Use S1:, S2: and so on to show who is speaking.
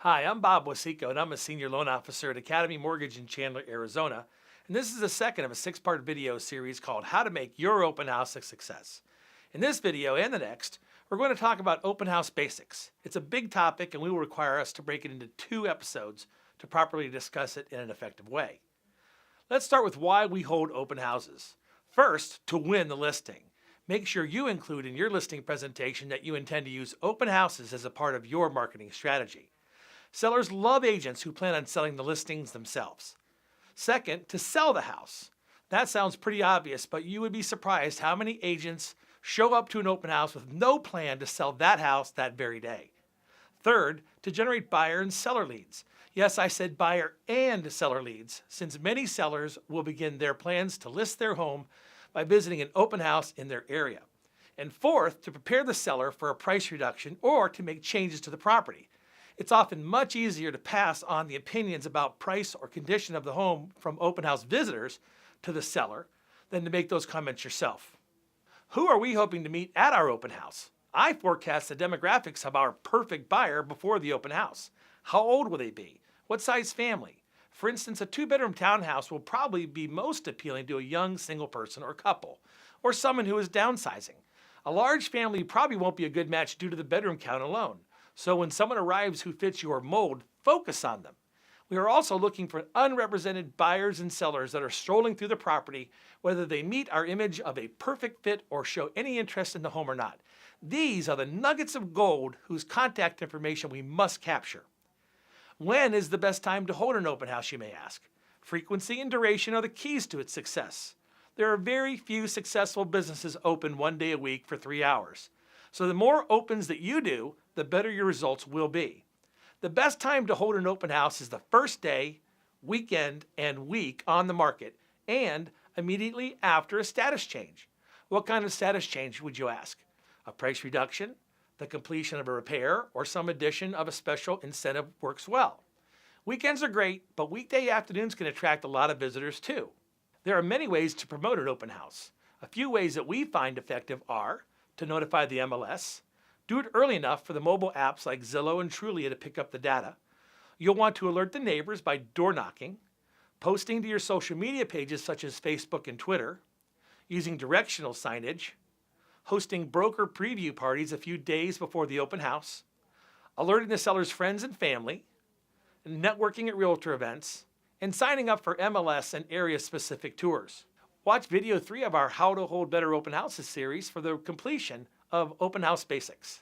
S1: Hi, I'm Bob Wasico, and I'm a senior loan officer at Academy Mortgage in Chandler, Arizona. And this is the second of a six-part video series called How to Make Your Open House a Success. In this video and the next, we're going to talk about open house basics. It's a big topic, and we will require us to break it into 2 episodes to properly discuss it in an effective way. Let's start with why we hold open houses. First, to win the listing. Make sure you include in your listing presentation that you intend to use open houses as a part of your marketing strategy. Sellers love agents who plan on selling the listings themselves. Second, to sell the house. That sounds pretty obvious, but you would be surprised how many agents show up to an open house with no plan to sell that house that very day. Third, to generate buyer and seller leads. Yes, I said buyer and seller leads, since many sellers will begin their plans to list their home by visiting an open house in their area. And fourth, to prepare the seller for a price reduction or to make changes to the property. It's often much easier to pass on the opinions about price or condition of the home from open house visitors to the seller than to make those comments yourself. Who are we hoping to meet at our open house? I forecast the demographics of our perfect buyer before the open house. How old will they be? What size family? For instance, a 2-bedroom townhouse will probably be most appealing to a young single person or couple, or someone who is downsizing. A large family probably won't be a good match due to the bedroom count alone. So when someone arrives who fits your mold, focus on them. We are also looking for unrepresented buyers and sellers that are strolling through the property, whether they meet our image of a perfect fit or show any interest in the home or not. These are the nuggets of gold whose contact information we must capture. When is the best time to hold an open house, you may ask? Frequency and duration are the keys to its success. There are very few successful businesses open 1 day a week for 3 hours. So the more opens that you do, the better your results will be. The best time to hold an open house is the first day, weekend, and week on the market, and immediately after a status change. What kind of status change would you ask? A price reduction, the completion of a repair, or some addition of a special incentive works well. Weekends are great, but weekday afternoons can attract a lot of visitors too. There are many ways to promote an open house. A few ways that we find effective are to notify the MLS. Do it early enough for the mobile apps like Zillow and Trulia to pick up the data. You'll want to alert the neighbors by door knocking, posting to your social media pages such as Facebook and Twitter, using directional signage, hosting broker preview parties a few days before the open house, alerting the seller's friends and family, networking at realtor events, and signing up for MLS and area-specific tours. Watch video 3 of our How to Hold Better Open Houses series for the completion of Open House Basics.